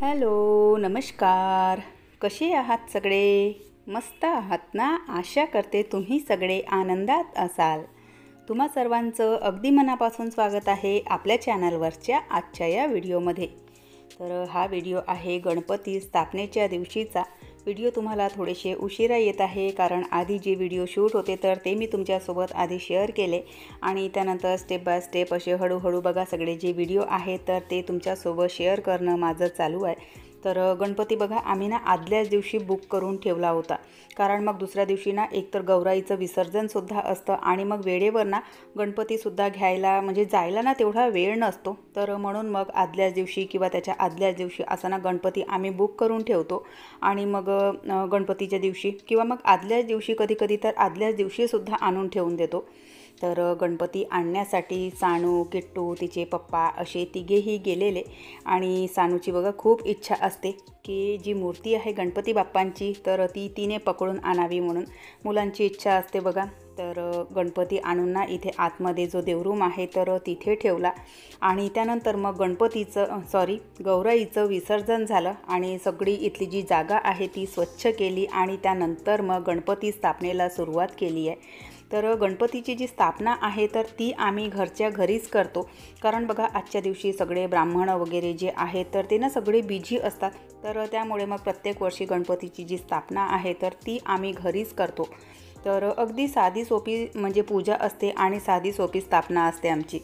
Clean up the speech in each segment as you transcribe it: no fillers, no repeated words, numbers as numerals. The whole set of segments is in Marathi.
हॅलो, नमस्कार. कसे आहात सगळे? मस्त आहात ना? आशा करते तुम्ही सगळे आनंदात असाल. तुम्हा सर्वांचं अगदी मनापासून स्वागत आहे आपल्या चॅनलवरच्या आजच्या या व्हिडिओमध्ये. तर हा व्हिडिओ आहे गणपती स्थापनेच्या दिवशीचा. व्हिडिओ तुम्हाला थोडेसे उशिरा येत आहे कारण आधी जे व्हिडिओ शूट होते तर ते मी तुमच्यासोबत आधी शेअर केले आणि त्यानंतर स्टेप बाय स्टेप असे हळूहळू बघा सगळे जे व्हिडिओ आहेत तर ते तुमच्यासोबत शेअर करणं माझं चालू आहे. तर गणपती बघा आम्ही ना आदल्याच दिवशी बुक करून ठेवला होता कारण मग दुसऱ्या दिवशी ना एकतर गौराईचं विसर्जनसुद्धा असतं आणि मग वेळेवर ना गणपतीसुद्धा घ्यायला म्हणजे जायला ना तेवढा वेळ नसतो. तर म्हणून मग आदल्याच दिवशी किंवा त्याच्या आदल्याच दिवशी असं ना गणपती आम्ही बुक करून ठेवतो आणि मग गणपतीच्या दिवशी किंवा मग आदल्याच दिवशी कधी तर आदल्याच दिवशीसुद्धा आणून ठेवून देतो. तर गणपती आणण्यासाठी सानू, किट्टू, तिचे पप्पा असे तिघेही गेलेले आणि सानूची बघा खूप इच्छा असते की जी मूर्ती आहे गणपती बाप्पांची तर ती तिने पकडून आणावी म्हणून मुलांची इच्छा असते बघा. तर गणपती आणून ना इथे आतमध्ये जो देवरूम आहे तर तिथे ठेवला आणि त्यानंतर मग गौराईचं विसर्जन झालं आणि सगळी इथली जी जागा आहे ती स्वच्छ केली आणि त्यानंतर मग गणपती स्थापनेला सुरुवात केली आहे. तर गणपतीची जी स्थापना आहे तर ती आम्ही घरच्या घरीच करतो कारण बघा आजच्या दिवशी सगळे ब्राह्मण वगैरे जे आहेत तर ते ना सगळे बिझी असतात. तर त्यामुळे मग प्रत्येक वर्षी गणपतीची जी स्थापना आहे तर ती आम्ही घरीच करतो. तर अगदी साधी सोपी म्हणजे पूजा असते आणि साधी सोपी स्थापना असते आमची.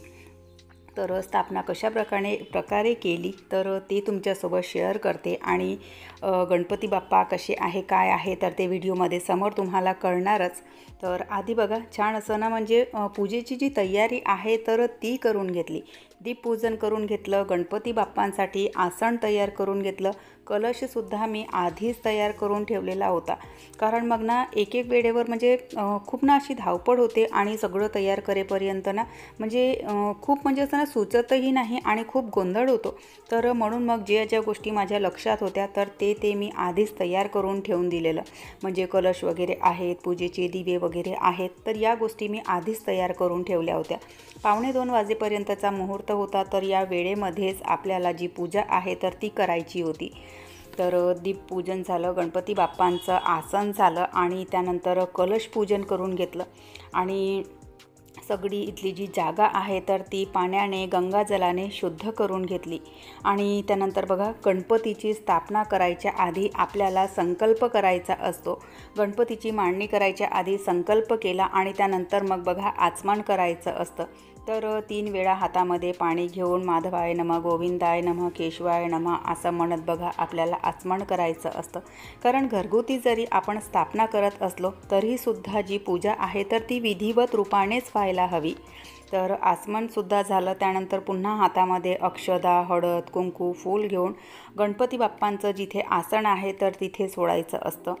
तर स्थापना कशा प्रकारे केली तर ते तुमच्यासोबत शेअर करते आणि गणपती बाप्पा कसे आहे काय आहे तर ते व्हिडिओमध्ये समोर तुम्हाला कळणारच. तर आधी बघा छान असं ना म्हणजे पूजेची जी तयारी आहे तर ती करून घेतली. दीपपूजन करून घेतलं, गणपती बाप्पांसाठी आसन तयार करून घेतलं, कलशसुद्धा मी आधीच तयार करून ठेवलेला होता कारण मग ना एक वेळेवर म्हणजे खूप ना अशी धावपळ होते आणि सगळं तयार करेपर्यंत ना म्हणजे खूप म्हणजे असं ना सुचतही नाही आणि खूप गोंधळ होतो. तर म्हणून मग ज्या गोष्टी माझ्या लक्षात होत्या तर ते मी आधीच तयार करून ठेवून दिलेलं म्हणजे कलश वगैरे आहेत, पूजेचे दिवे वगैरे आहेत तर या गोष्टी मी आधीच तयार करून ठेवल्या होत्या. 1:45 वाजेपर्यंतचा मुहूर्त होता तर या वेळेमध्येच आपल्याला जी पूजा आहे तर ती करायची होती. तर दीपपूजन झालं, गणपती बाप्पांचं आसन झालं आणि त्यानंतर कलश पूजन करून घेतलं आणि सगळी इथली जी जागा आहे तर ती पाण्याने गंगाजलाने शुद्ध करून घेतली आणि त्यानंतर बघा गणपतीची स्थापना करायच्या आधी आपल्याला संकल्प करायचा असतो. गणपतीची मांडणी करायच्या आधी संकल्प केला आणि त्यानंतर मग बघा आचमन करायचं असतं. तर 3 वेळा हातामध्ये पाणी घेऊन माधवाय नमः, गोविंदाय नमः, केशवाय नमः असं म्हणत बघा आपल्याला आचमन करायचं असतं. कारण घरगुती जरी आपण स्थापना करत असलो तरीसुद्धा जी पूजा आहे तर ती विधिवत रूपानेच व्हायला हवी. तर आचमनसुद्धा झालं. त्यानंतर पुन्हा हातामध्ये अक्षदा, हळद, कुंकू, फूल घेऊन गणपती बाप्पांचं जिथे आसन आहे तर तिथे सोडायचं असतं.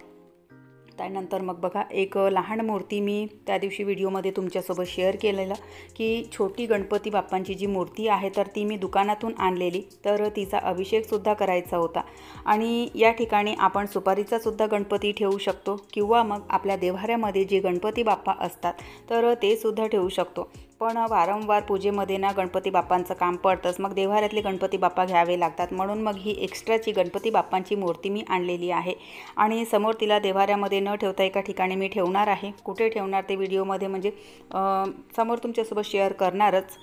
त्यानंतर मग बघा एक लहान मूर्ती मी त्या दिवशी व्हिडिओमध्ये तुमच्यासोबत शेअर केलेलं की छोटी गणपती बाप्पांची जी मूर्ती आहे तर ती मी दुकानातून आणलेली तर तिचा अभिषेकसुद्धा करायचा होता आणि या ठिकाणी आपण सुपारीचासुद्धा गणपती ठेवू शकतो किंवा मग आपल्या देव्हाऱ्यामध्ये जे गणपती बाप्पा असतात तर ते सुद्धा ठेवू शकतो. पण वारंवार पूजेमध्ये ना गणपती बाप्पांचं काम पडतंच, मग देव्हाऱ्यातले गणपती बाप्पा घ्यावे लागतात म्हणून मग ही एक्स्ट्राची गणपती बाप्पांची मूर्ती मी आणलेली आहे आणि समोर तिला देव्हाऱ्यामध्ये न ठेवता एका ठिकाणी मी ठेवणार आहे. कुठे ठेवणार ते व्हिडिओमध्ये म्हणजे समोर तुमच्यासोबत शेअर करणारच.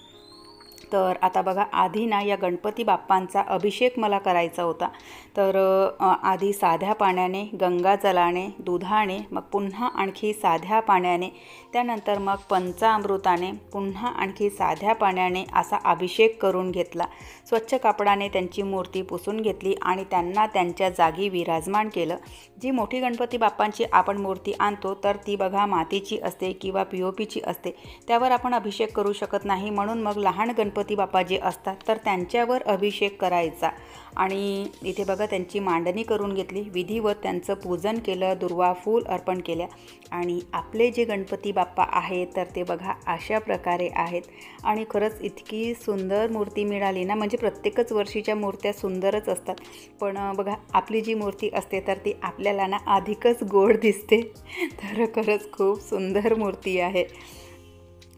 तर आता बघा आधी ना या गणपती बाप्पांचा अभिषेक मला करायचा होता. तर आधी साध्या पाण्याने, गंगाजलाने, दुधाने, मग पुन्हा आणखी साध्या पाण्याने, त्यानंतर मग पंचामृताने, पुन्हा आणखी साध्या पाण्याने असा अभिषेक करून घेतला. स्वच्छ कापडाने त्यांची मूर्ती पुसून घेतली आणि त्यांना त्यांच्या जागी विराजमान केलं. जी मोठी गणपती बाप्पांची आपण मूर्ती आणतो तर ती बघा मातीची असते किंवा POPची असते, त्यावर आपण अभिषेक करू शकत नाही म्हणून मग लहान गणपती बाप्पा जे असतात तर त्यांच्यावर अभिषेक करायचा आणि इथे बघा त्यांची मांडणी करून घेतली, विधिवत त्यांचं पूजन केलं, दुर्वा फूल अर्पण केल्या आणि आपले जे गणपती बाप्पा आहेत तर ते बघा अशा प्रकारे आहेत आणि खरंच इतकी सुंदर मूर्ती मिळाली ना म्हणजे प्रत्येकच वर्षीच्या मूर्त्या सुंदरच असतात पण बघा आपली जी मूर्ती असते तर ती आपल्याला ना अधिकच गोड दिसते. तर खरंच खूप सुंदर मूर्ती आहे.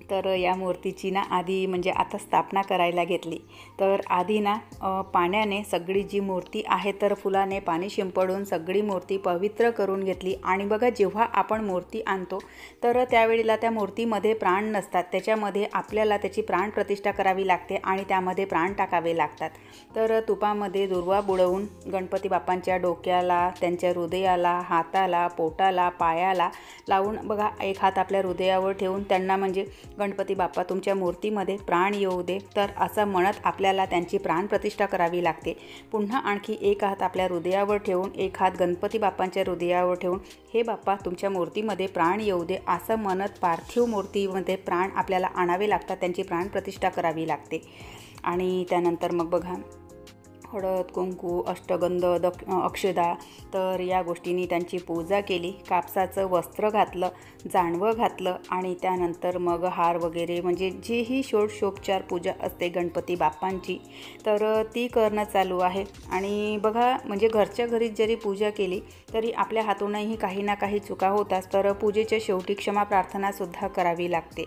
तर या मूर्तीची ना आधी म्हणजे आता स्थापना करायला घेतली. तर आधी ना पाण्याने सगळी जी मूर्ती आहे तर फुलाने पाणी शिंपडून सगळी मूर्ती पवित्र करून घेतली. आणि बघा जेव्हा आपण मूर्ती आणतो तर त्यावेळेला त्या मूर्तीमध्ये प्राण नसतात, त्याच्यामध्ये आपल्याला त्याची प्राणप्रतिष्ठा करावी लागते आणि त्यामध्ये प्राण टाकावे लागतात. तर तुपामध्ये दुर्वा बुडवून गणपती बाप्पांच्या डोक्याला, त्यांच्या हृदयाला, हाताला, पोटाला, पायाला लावून बघा एक हात आपल्या हृदयावर ठेवून त्यांना म्हणजे गणपती बाप्पा तुमच्या मूर्तीमध्ये प्राण येऊ दे तर असं म्हणत आपल्याला त्यांची प्राणप्रतिष्ठा करावी लागते. पुन्हा आणखी एक हात आपल्या हृदयावर ठेवून एक हात गणपती बाप्पांच्या हृदयावर ठेवून हे बाप्पा तुमच्या मूर्तीमध्ये प्राण येऊ दे असं म्हणत पार्थिव मूर्तीमध्ये प्राण आपल्याला आणावे लागतात, त्यांची प्राणप्रतिष्ठा करावी लागते. आणि त्यानंतर मग बघा हळद, कुंकू, अष्टगंध, अक्षदा तर या गोष्टींनी त्यांची पूजा केली. कापसाचं वस्त्र घातलं, जानवं घातलं आणि त्यानंतर मग हार वगैरे म्हणजे जी ही षोडशोपचार पूजा असते गणपती बाप्पांची तर ती करणं चालू आहे. आणि बघा म्हणजे घरच्या घरीच जरी पूजा केली तरी आपल्या हातूनही काही ना काही चुका होतात, तर पूजेच्या शेवटी क्षमा प्रार्थनासुद्धा करावी लागते.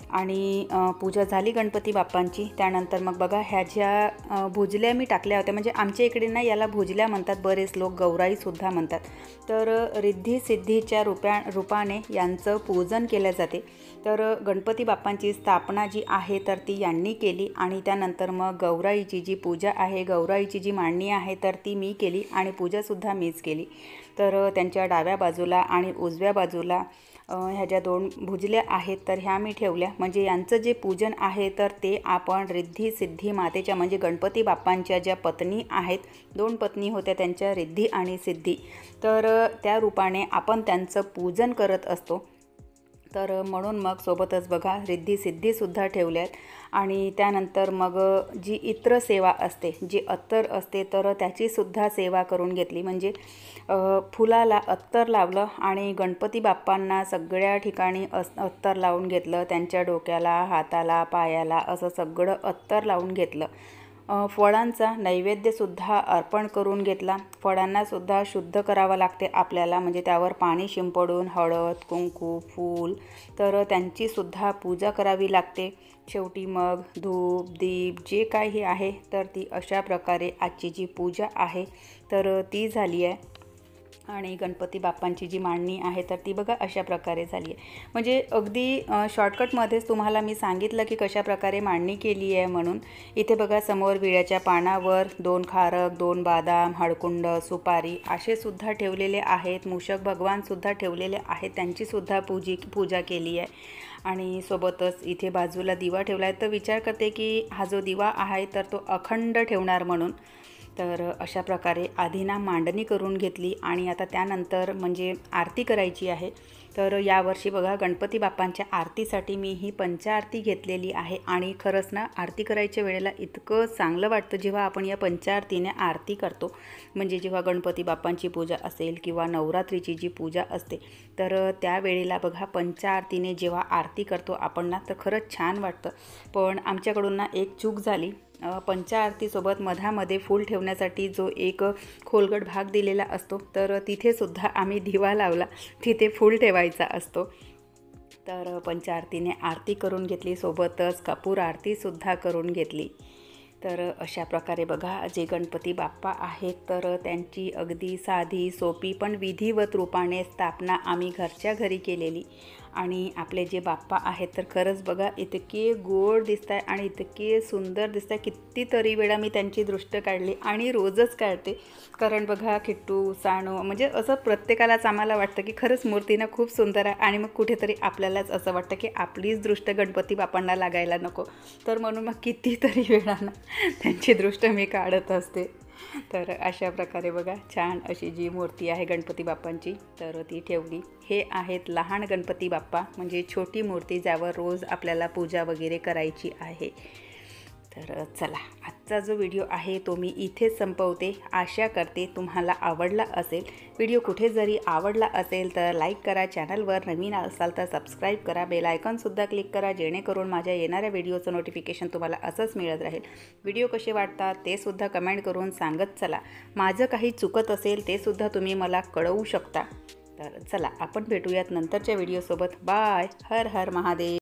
आणि पूजा झाली गणपती बाप्पांची. त्यानंतर मग बघा ह्या ज्या भुजल्या मी टाकल्या होत्या म्हणजे आमच्या इकडे ना याला भुजल्या म्हणतात, बरेच लोक गौराईसुद्धा म्हणतात. तर रिद्धी सिद्धीच्या रूपाने यांचं पूजन केलं जाते. तर गणपती बाप्पांची स्थापना जी आहे तर ती यांनी केली. आणि त्यानंतर मग गौराईची जी पूजा आहे, गौराईची जी मांडणी आहे तर ती मी केली आणि पूजासुद्धा मीच केली. तर त्यांच्या डाव्या बाजूला आणि उजव्या बाजूला ह्या ज्या 2 भुजल्या आहेत तर ह्या मी ठेवल्या. म्हणजे यांचं जे पूजन आहे तर ते आपण रिद्धी सिद्धी मातेच्या म्हणजे गणपती बाप्पांच्या ज्या पत्नी आहेत, 2 पत्नी होत्या त्यांच्या रिद्धी आणि सिद्धी, तर त्या रूपाने आपण त्यांचं पूजन करत असतो. तर म्हणून मग सोबतच बघा रिद्धी सिद्धीसुद्धा ठेवल्यात. आणि त्यानंतर मग जी इतर सेवा असते, जी अत्तर असते तर त्याचीसुद्धा सेवा करून घेतली. म्हणजे फुलाला अत्तर लावलं आणि गणपती बाप्पांना सगळ्या ठिकाणी अत्तर लावून घेतलं, त्यांच्या डोक्याला, हाताला, पायाला असं सगळं अत्तर लावून घेतलं. फळांचा नैवेद्यसुद्धा अर्पण करून घेतला. फळांनासुद्धा शुद्ध करावं लागते आपल्याला, म्हणजे त्यावर पाणी शिंपडून हळद, कुंकू, फूल तर त्यांचीसुद्धा पूजा करावी लागते. शेवटी मग धूप, दीप जे काही आहे तर ती अशा प्रकारे आजची जी पूजा आहे तर ती झाली आहे. आणि गणपती बाप्पांची जी मांडणी आहे तर ती बघा अशा प्रकारे झाली आहे. म्हणजे अगदी शॉर्टकटमध्येच तुम्हाला मी सांगितलं की कशा प्रकारे मांडणी केली आहे म्हणून. इथे बघा समोर विड्याच्या पानावर 2 खारक, 2 बदाम, हळकुंड, सुपारी असेसुद्धा ठेवलेले आहेत. मूषक भगवानसुद्धा ठेवलेले आहेत, त्यांचीसुद्धा पूजा केली आहे. आणि सोबतच इथे बाजूला दिवा ठेवला आहे. तर विचार करते की हा जो दिवा आहे तर तो अखंड ठेवणार म्हणून. तर अशा प्रकारे आधी ना मांडणी करून घेतली आणि आता त्यानंतर म्हणजे आरती करायची आहे. तर यावर्षी बघा गणपती बाप्पांच्या आरतीसाठी मी ही पंचाआरती घेतलेली आहे. आणि खरंच ना आरती करायच्या वेळेला इतकं चांगलं वाटतं जेव्हा आपण या पंचाआरतीने आरती करतो. म्हणजे जेव्हा गणपती बाप्पांची पूजा असेल किंवा नवरात्रीची जी पूजा असते तर त्यावेळेला बघा पंचाआरतीने जेव्हा आरती करतो आपण ना तर खरंच छान वाटतं. पण आमच्याकडून ना एक चूक झाली. पंचाआरतीसोबत मधामध्ये फूल ठेवण्यासाठी जो एक खोलगट भाग दिलेला असतो तर तिथेसुद्धा आम्ही दिवा लावला, तिथे फूल ठेवायचा असतो. तर पंचाआरतीने आरती करून घेतली, सोबतच कपूर आरतीसुद्धा करून घेतली. तर अशा प्रकारे बघा जे गणपती बाप्पा आहेत तर त्यांची अगदी साधी सोपी पण विधिवत रूपाने स्थापना आम्ही घरच्या घरी केलेली. आणि आपले जे बाप्पा आहेत तर खरंच बघा इतके गोड दिसत आहे आणि इतके सुंदर दिसत आहे. कितीतरी वेळा मी त्यांची दृष्ट काढली आणि रोजच काढते. कारण बघा किट्टू, साणू म्हणजे असं प्रत्येकालाच आम्हाला वाटतं की खरंच मूर्ती ना खूप सुंदर आहे. आणि मग कुठेतरी आपल्यालाच असं वाटतं की आपलीच दृष्ट गणपती बाप्पांना लागायला नको. तर म्हणून मग कितीतरी वेळा ना त्यांची दृष्ट मी काढत असते. तर अशा प्रकारे बघा छान अशी जी मूर्ती आहे गणपती बाप्पांची तर ती ठेवली. हे आहेत लहान गणपती बाप्पा म्हणजे छोटी मूर्ती ज्यावर रोज आपल्याला पूजा वगैरे करायची आहे. तर चला आजचा जो व्हिडिओ आहे तो मी इथेच संपवते. आशा करते तुम्हाला आवडला असेल. व्हिडिओ कुठे जरी आवडला असेल तर लाईक करा, चॅनलवर नवीन असाल तर सबस्क्राईब करा, बेल आयकॉनसुद्धा क्लिक करा जेणेकरून माझ्या येणाऱ्या व्हिडिओचं नोटिफिकेशन तुम्हाला असंच मिळत राहील. व्हिडिओ कसे वाटतात ते सुद्धा कमेंट करून सांगत चला. माझं काही चुकत असेल ते सुद्धा तुम्ही मला कळवू शकता. तर चला आपण भेटूयात नंतरच्या व्हिडिओसोबत. बाय. हर हर महादेव.